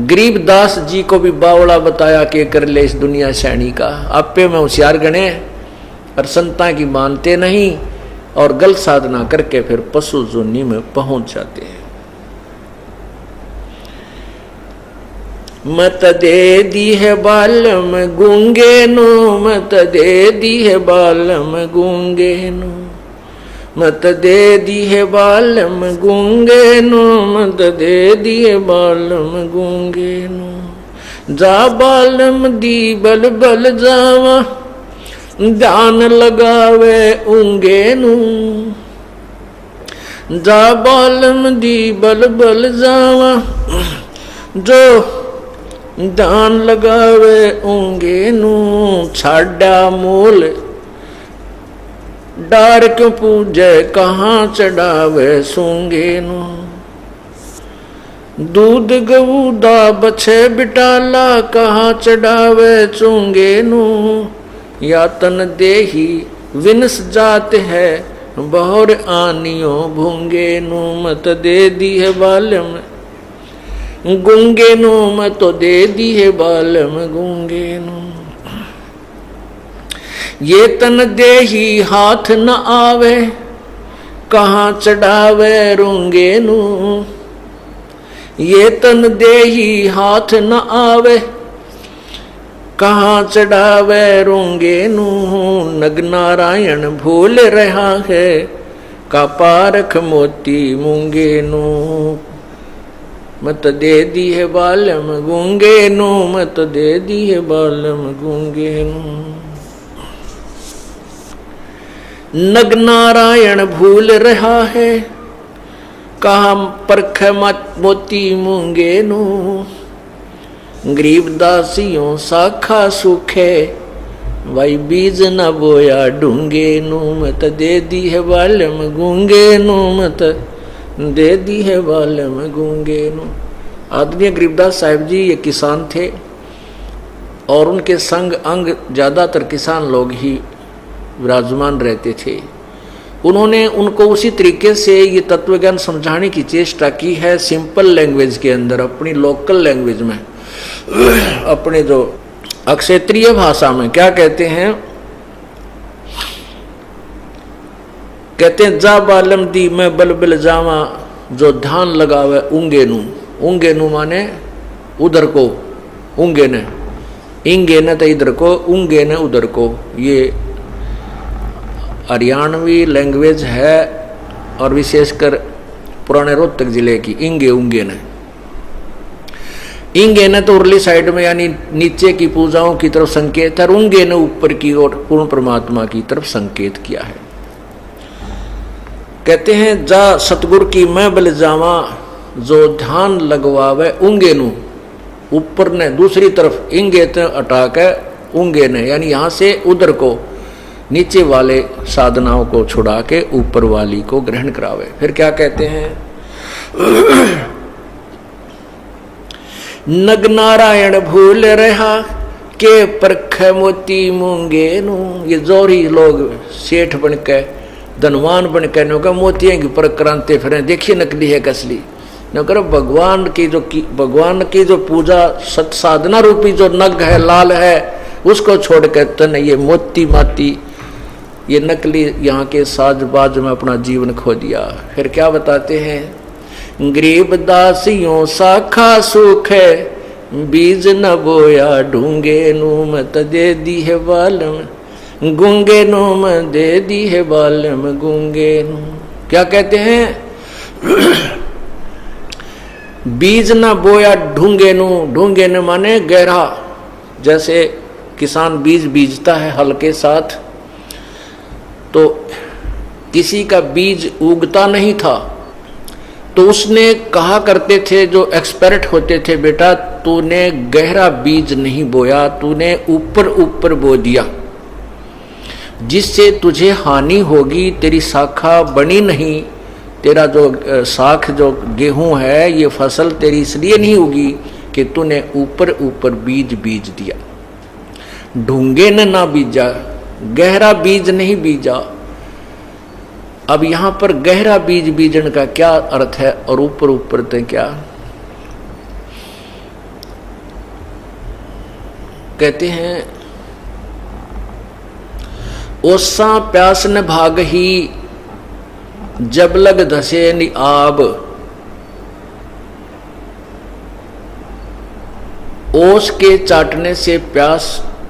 गरीबदास जी को भी बावड़ा बताया कि कर ले इस दुनिया सैनी का, आपे में होशियार गणे और संता की मानते नहीं और गलत साधना करके फिर पशु जोनी में पहुंच जाते हैं। मत दे दी है बालम गूंगे नो, मत दे दी है बालम गूंगे नो, मत दे दी है बालम गूंगे नो, मत दे दी है बालम गूंगे नो। जा बालम दी बल बल जावा, ध्यान लगावे ऊंगे नु। जा बालम दी बल बल जावा, जो ध्यान लगावे ऊंगे नु। छाड़ा मूल डार क्यों पूजे, कहाँ चढ़ावे सूंगे नु। दूध गऊदा बछे बिटाला, कहाँ चढ़ावे चूंगे नु। यातन देही विनस जात है, बहुर आनियो भूंगे नु। मत दे दी है बालम गूंगे नु, मत तो दे दी है बालम गूंगे नु। ये तन देही हाथ न आवे, कहाँ चढ़ावे रूंगे नु। ये तन देही हाथ न आवे, कहाँ चढ़ावे रूंगे नु। नग नारायण भूल रहा है, का पारख मोती मूंगे नु। मत दे दी है बालम गूंगे नु, मत दे दी है बालम गूंगे नु। नग नारायण भूल रहा है, कहाँ परख मोती मूंगे नु। गरीब दासियों साखा सूखे, भाई बीज न बोया ढूंगे नु। मत दे दी है बालम गूंगे नु, मत दे दी है बालम गूंगे नु। आदरणीय गरीबदास साहिब जी ये किसान थे और उनके संग अंग ज्यादातर किसान लोग ही विराजमान रहते थे। उन्होंने उनको उसी तरीके से ये तत्वज्ञान समझाने की चेष्टा की है, सिंपल लैंग्वेज के अंदर, अपनी लोकल लैंग्वेज में, अपने जो क्षेत्रीय भाषा में। क्या कहते हैं? कहते हैं जा बालम दी मैं बल बल जावा, जो ध्यान लगावे ऊंगे नु। ऊंगे नु माने उधर को, ऊंगे ने, इंगे ने तो इधर को, ऊंगे ने उधर को। ये हरियाणवी लैंग्वेज है और विशेषकर पुराने रोहतक जिले की। इंगे ऊंगे ने, इंगे ने तो उर्ली साइड में यानी नीचे की पूजाओं की तरफ संकेत है, ऊंगे ने ऊपर की ओर पूर्ण परमात्मा की तरफ संकेत किया है। कहते हैं जा सतगुरु की मैं बल जावा, जो ध्यान लगवावे ऊंगे नु। ऊपर ने दूसरी तरफ इंगे ते हटा के ऊंगे ने, यानी यहां से उधर को, नीचे वाले साधनाओं को छुड़ा के ऊपर वाली को ग्रहण करावे। फिर क्या कहते हैं? नग नारायण भूल रहा, के परख मोती मूंगे नु। ये जोरी लोग सेठ बनके, धनवान बनके नौका मोतियों की परख कराते फिर, देखिए नकली है कसली। नौकर भगवान की जो पूजा सत साधना रूपी जो नग है, लाल है, उसको छोड़ के तन ये मोती माती, ये नकली यहाँ के साजबाज में अपना जीवन खो दिया। फिर क्या बताते हैं? गरीब दासियों साखा सुख है, बीज न बोया ढूंगे नु। मत दे दी है बालम गूंगे नु, मत दे दी है बालम गूंगे नु। क्या कहते हैं? बीज न बोया ढूंगे नु। ढूंगे न माने गहरा, जैसे किसान बीज बीजता है हल के साथ, तो किसी का बीज उगता नहीं था तो उसने कहा करते थे जो एक्सपर्ट होते थे, बेटा तूने गहरा बीज नहीं बोया, तूने ऊपर ऊपर बो दिया, जिससे तुझे हानि होगी, तेरी शाखा बनी नहीं, तेरा जो साख जो गेहूं है ये फसल तेरी इसलिए नहीं होगी कि तूने ऊपर ऊपर बीज बीज दिया। ढूंगे ने ना बीजा, गहरा बीज नहीं बीजा। अब यहां पर गहरा बीज बीजन का क्या अर्थ है और ऊपर ऊपर तो क्या? कहते हैं ओसा प्यास न भाग ही जब लग धसे नि आब, ओस के चाटने से प्यास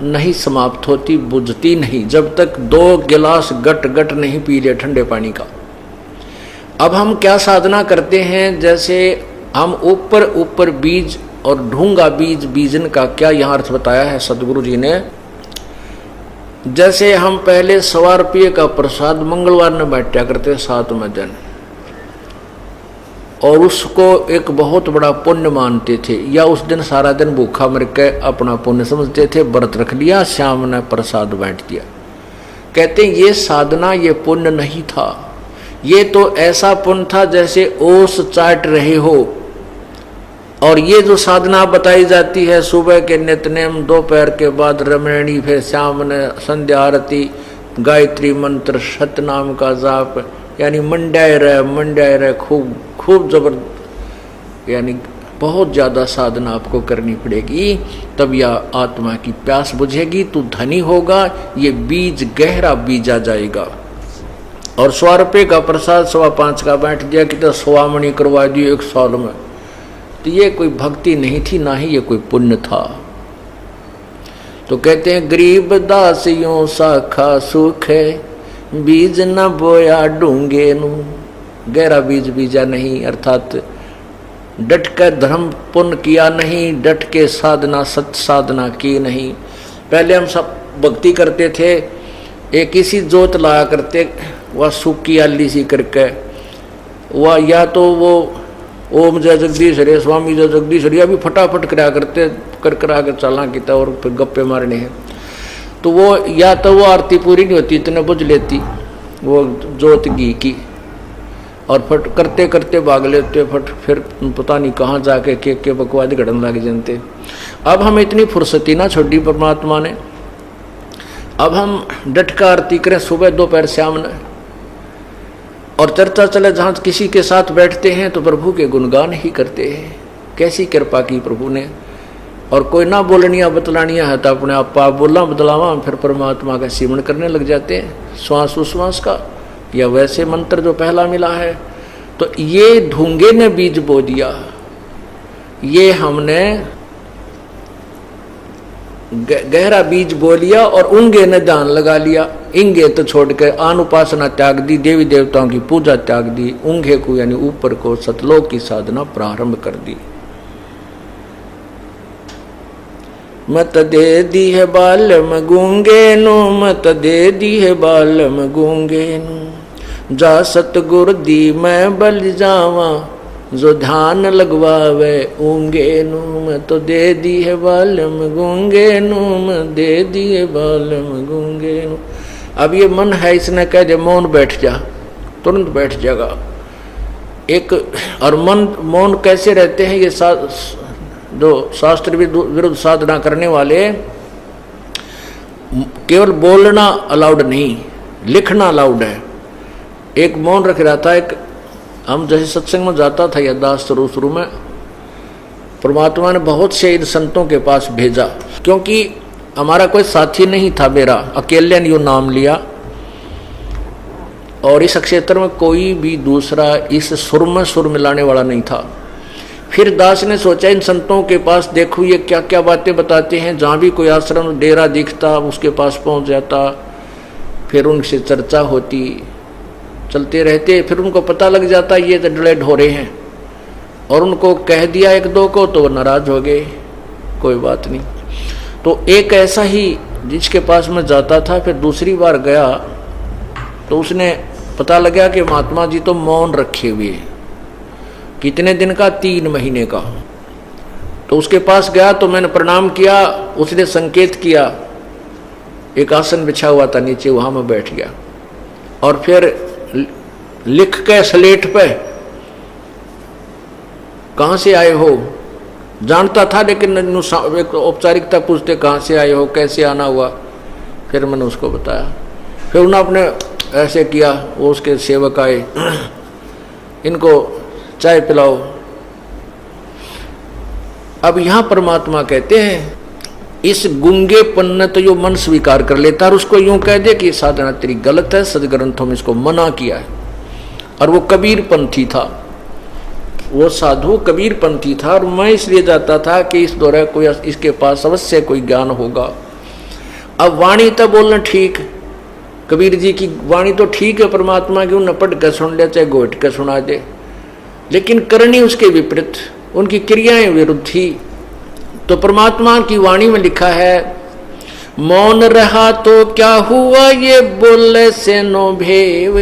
नहीं समाप्त होती, बुझती नहीं जब तक 2 गिलास गट गट नहीं पी ले ठंडे पानी का। अब हम क्या साधना करते हैं, जैसे हम ऊपर ऊपर बीज और ढूंगा बीज बीजन का क्या यहाँ अर्थ बताया है सदगुरु जी ने। जैसे हम पहले 1.25 रुपये का प्रसाद मंगलवार में बांटा करते 7वें दिन, और उसको एक बहुत बड़ा पुण्य मानते थे, या उस दिन सारा दिन भूखा मर के अपना पुण्य समझते थे, व्रत रख लिया, शाम ने प्रसाद बांट दिया। कहते हैं ये साधना, ये पुण्य नहीं था, ये तो ऐसा पुण्य था जैसे ओस चाट रहे हो। और ये जो साधना बताई जाती है, सुबह के नित्यनेम, दोपहर के बाद रमणी, फिर शाम ने संध्या आरती, गायत्री मंत्र, सतनाम का जाप, यानी मंडाए रहे खूब खूब जबर, यानी बहुत ज़्यादा साधना आपको करनी पड़ेगी, तब यह आत्मा की प्यास बुझेगी, तू धनी होगा, ये बीज गहरा बीजा जाएगा। और 100 रुपये का प्रसाद 5.25 का बांट दिया कि तो 100 मणि करवा दिए 1 साल में, तो ये कोई भक्ति नहीं थी, ना ही ये कोई पुण्य था। तो कहते हैं गरीब दासियों साखा सुख है, बीज न बोया ढूंगे नु, गहरा बीज बीजा नहीं, अर्थात डट कर धर्म पुण्य किया नहीं, डट के साधना सत साधना की नहीं। पहले हम सब भक्ति करते थे, एक इसी जोत लाया करते, वह सूखी आली सी करके, वह या तो वो ओम जय जगदीश हरे, स्वामी जय जगदीश हरे, अभी फटाफट कराया करते, कर आकर चलना किता और फिर गप्पे मारने हैं। तो वो या तो वो आरती पूरी नहीं होती, इतने बुझ लेती वो जोत घी की, और फट करते करते भाग लेते, फट फिर पता नहीं कहाँ जाके के बकवाद घड़न लग जानते। अब हम इतनी फुर्सती ना छोड़ी परमात्मा ने, अब हम डट का आरती करें सुबह दोपहर शाम ने, और चर्चा चले जहाँ किसी के साथ बैठते हैं तो प्रभु के गुणगान ही करते हैं, कैसी कृपा की प्रभु ने। और कोई ना बोलनिया बतलानिया है तो अपने आप बोलना बदलावा, फिर परमात्मा का सिमरण करने लग जाते हैं श्वास उश्वास का, या वैसे मंत्र जो पहला मिला है। तो ये ढूंगे ने बीज बो दिया, ये हमने गहरा बीज बो लिया, और उंगे ने ध्यान लगा लिया, इंगे तो छोड़ के आन उपासना त्याग दी, देवी देवताओं की पूजा त्याग दी, उंगे को यानी ऊपर को सतलोक की साधना प्रारंभ कर दी। मत दे दी है बालम गूंगे नु, मत दे दी है बालम गूंगे नु, जा सतगुर दी मैं बल जावा, जो ध्यान लगवावे ऊंगे नु, मैं तो दे दी है बालम गूंगे नु, मैं दे दी है बालम गूंगे नु। अब ये मन है, इसने कह दे मौन बैठ जा, तुरंत बैठ जाएगा एक। और मन मौन कैसे रहते हैं, ये जो शास्त्र विरुद्ध साधना करने वाले, केवल बोलना अलाउड नहीं, लिखना अलाउड है। एक मौन रख रहा था, एक हम जैसे सत्संग में जाता था या दास शुरू में, परमात्मा ने बहुत से इन संतों के पास भेजा, क्योंकि हमारा कोई साथी नहीं था, मेरा अकेले ने यो नाम लिया, और इस क्षेत्र में कोई भी दूसरा इस सुर में सुर मिलाने वाला नहीं था। फिर दास ने सोचा इन संतों के पास देखो ये क्या क्या बातें बताते हैं, जहाँ भी कोई आश्रम डेरा दिखता उसके पास पहुँच जाता, फिर उनसे चर्चा होती, चलते रहते, फिर उनको पता लग जाता ये तो डले ढोरे हैं, और उनको कह दिया 1-2 को तो वो नाराज हो गए, कोई बात नहीं। तो एक ऐसा ही जिसके पास मैं जाता था, फिर दूसरी बार गया तो उसने पता लगा कि महात्मा जी तो मौन रखे हुए, कितने दिन का, 3 महीने का। तो उसके पास गया तो मैंने प्रणाम किया, उसने संकेत किया, एक आसन बिछा हुआ था नीचे, वहां मैं बैठ गया, और फिर लिख के स्लेट पे कहाँ से आए हो, जानता था लेकिन एक औपचारिकता पूछते कहाँ से आए हो, कैसे आना हुआ, फिर मैंने उसको बताया। फिर उन्होंने अपने ऐसे किया, वो उसके सेवक आए, इनको चाय पिलाओ। अब यहाँ परमात्मा कहते हैं इस गूंगेपन ने तो यो मन स्वीकार कर लेता और उसको यूं कह दे कि साधना तेरी गलत है, सदग्रंथों में इसको मना किया है। और वो कबीरपंथी था, वो साधु कबीरपंथी था। और मैं इसलिए जाता था कि इस दौरान कोई इसके पास अवश्य कोई ज्ञान होगा। अब वाणी तो बोलना ठीक, कबीर जी की वाणी तो ठीक है परमात्मा की, उन्हें पढ़ कर सुन ले चाहे घोट कर सुना दे, लेकिन करनी उसके विपरीत, उनकी क्रियाएं विरुद्ध थी। तो परमात्मा की वाणी में लिखा है, मौन रहा तो क्या हुआ ये बोले से नो भेव,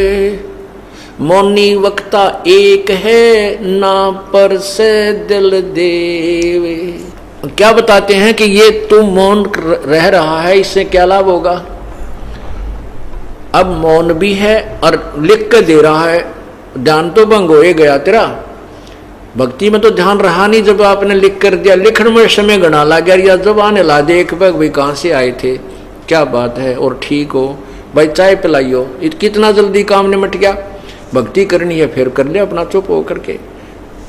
मौनी वक्ता एक है ना पर से दिल देवे। क्या बताते हैं कि ये तू मौन रह रहा है, इससे क्या लाभ होगा। अब मौन भी है और लिख कर दे रहा है, ध्यान तो भंग हो गया तेरा। भक्ति में तो ध्यान रहा नहीं जब आपने लिख कर दिया, लिखने में समय गणा ला गया, या जब आने ला दे एक बैग भाई कहाँ से आए थे, क्या बात है, और ठीक हो भाई चाय पिलाइयो, कितना जल्दी काम निमट गया। भक्ति करनी है फिर कर ले अपना चुप हो करके।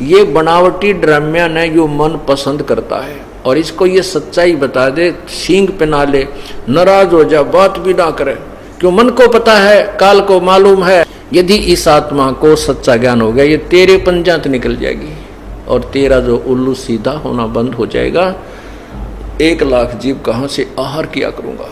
ये बनावटी ड्रामिया ने यो मन पसंद करता है, और इसको ये सच्चाई बता दे, सींग पे ना ले, नाराज हो जा, बात भी ना करे, क्यों मन को पता है, काल को मालूम है। यदि इस आत्मा को सच्चा ज्ञान हो गया, ये तेरे पंजात निकल जाएगी और तेरा जो उल्लू सीधा होना बंद हो जाएगा। 1 लाख जीव कहाँ से आहार किया करूंगा।